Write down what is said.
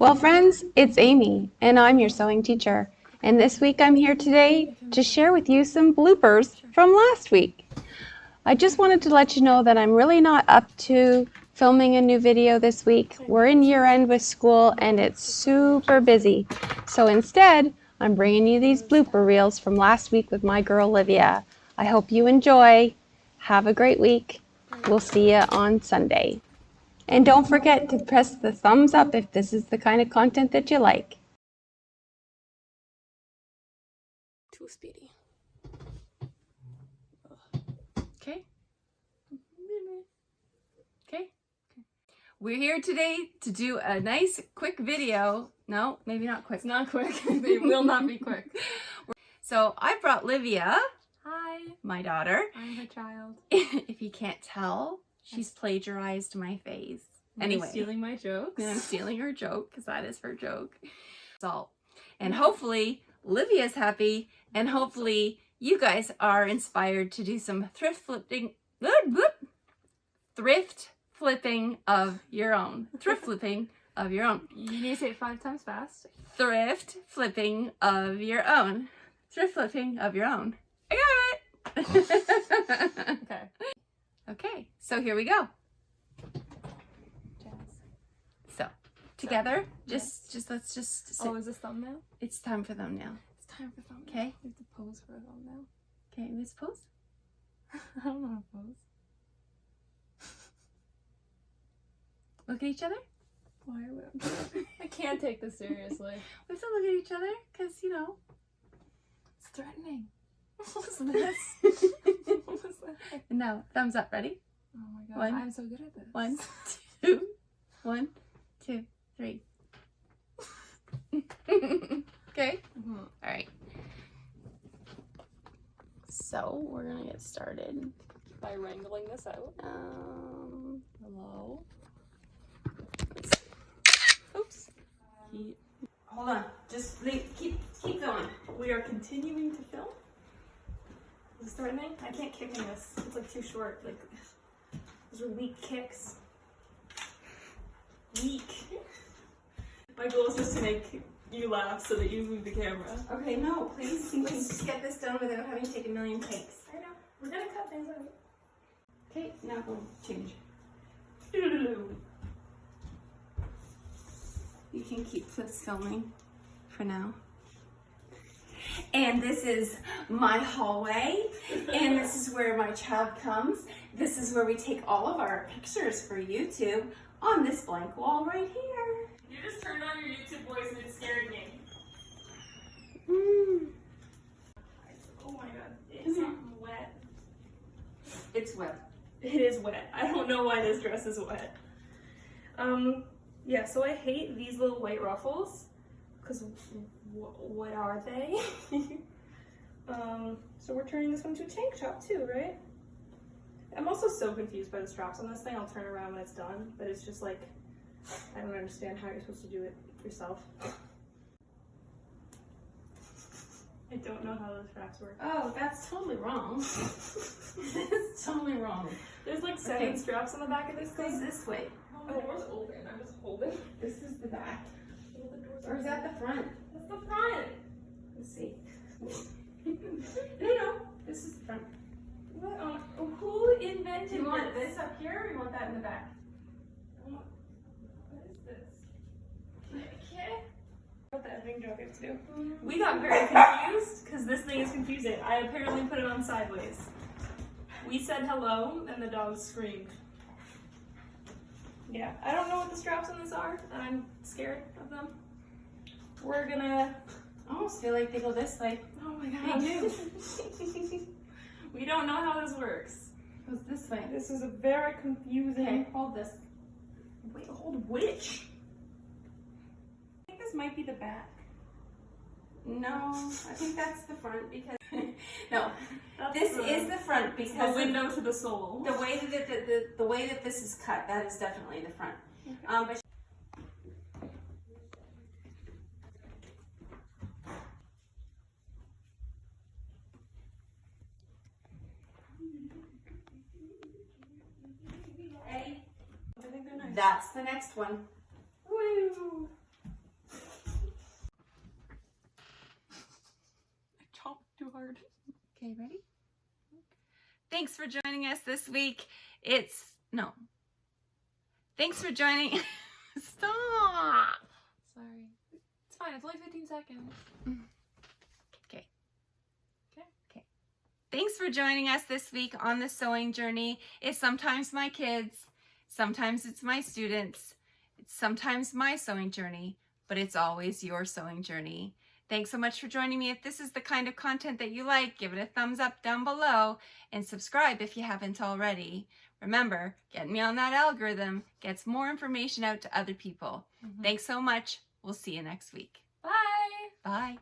Well, friends, it's Amy, and I'm your sewing teacher. And this week I'm here today to share with you some bloopers from last week. I just wanted to let you know that I'm really not up to filming a new video this week. We're in year end with school and it's super busy. So instead, I'm bringing you these blooper reels from last week with my girl Olivia. I hope you enjoy. Have a great week. We'll see you on Sunday. And don't forget to press the thumbs up if this is the kind of content that you like. Too speedy. Okay. Okay. We're here today to do a nice quick video. No, maybe not quick. It's not quick. They will not be quick. So I brought Livia, Hi, my daughter. I'm her child. If you can't tell, she's plagiarized my face. Anyway, stealing my jokes. and I'm stealing her joke because that is her joke. So, and hopefully Livia's happy, and hopefully you guys are inspired to do some thrift flipping of your own. Thrift flipping of your own. You need to say it 5 times fast. Thrift flipping of your own. Thrift flipping of your own. I got it. Okay. Okay, so here we go. So together, let's just sit. Oh, is this thumbnail? It's time for thumbnail. It's time for thumbnail. Okay. We have to pose for a thumbnail. Okay, let's pose. I don't know how to pose. Look at each other. Why are we? I can't take this seriously. We have to look at each other because It's threatening. What was this? What was that? No, thumbs up. Ready? Oh my god, One. I'm so good at this. 1, 2, 1, 2, 3. Okay. Mhm. All right. So we're gonna get started. By wrangling this out. Hello. Oops. Hold on. Just keep going. We are continuing to film. Is this threatening? I can't kick in this. It's like too short. Like those are weak kicks. Weak. My goal is just to make you laugh so that you move the camera. Okay, no, please. Let's just get this done without having to take a million takes. I know. We're gonna cut things out. Okay, now go change. You can keep this filming for now. And this is my hallway, and this is where my child comes. This is where we take all of our pictures for YouTube on this blank wall right here. You just turned on your YouTube voice and it scared me. Oh my god, it's wet. It's wet. It is wet. I don't know why this dress is wet. Yeah, so I hate these little white ruffles, because what are they? So we're turning this one to a tank top too, right? I'm also so confused by the straps on this thing. I'll turn around when it's done, but it's just like, I don't understand how you're supposed to do it yourself. I don't know how those straps work. Oh, that's totally wrong. It's totally wrong. There's like 7 straps on the back of this It goes thing. this way. Oh, the door's open. I'm just holding. This is the back. Oh, the door's Or is that the front? That's the front. Let's see. No, this is the front. What on? Who invented Do you want this up here or you want that in the back? What is this? Okay. What the effing joke I have to do? We got very confused because this thing is confusing. I apparently put it on sideways. We said hello and the dog screamed. Yeah, I don't know what the straps on this are, and I'm scared of them. We're gonna. I almost feel like they go this way. Oh my god. They do. We don't know how this works. It goes this way. This is a very confusing. Okay, hold this. Wait, hold which? I think this might be the back. No, I think that's the front because no, That's this is the front the because window to the soul. the way that the way that this is cut, that is definitely the front. But I think they're nice. that's the next one. Woo! hard. Okay, ready? Thanks for joining us this week. Thanks for joining. Stop. Sorry. It's fine. It's only 15 seconds. Okay. Okay. Thanks for joining us this week on the sewing journey. It's sometimes my kids, sometimes it's my students, it's sometimes my sewing journey, but it's always your sewing journey. Thanks so much for joining me. If this is the kind of content that you like, give it a thumbs up down below and subscribe if you haven't already. Remember, getting me on that algorithm gets more information out to other people. Thanks so much. We'll see you next week. Bye. Bye.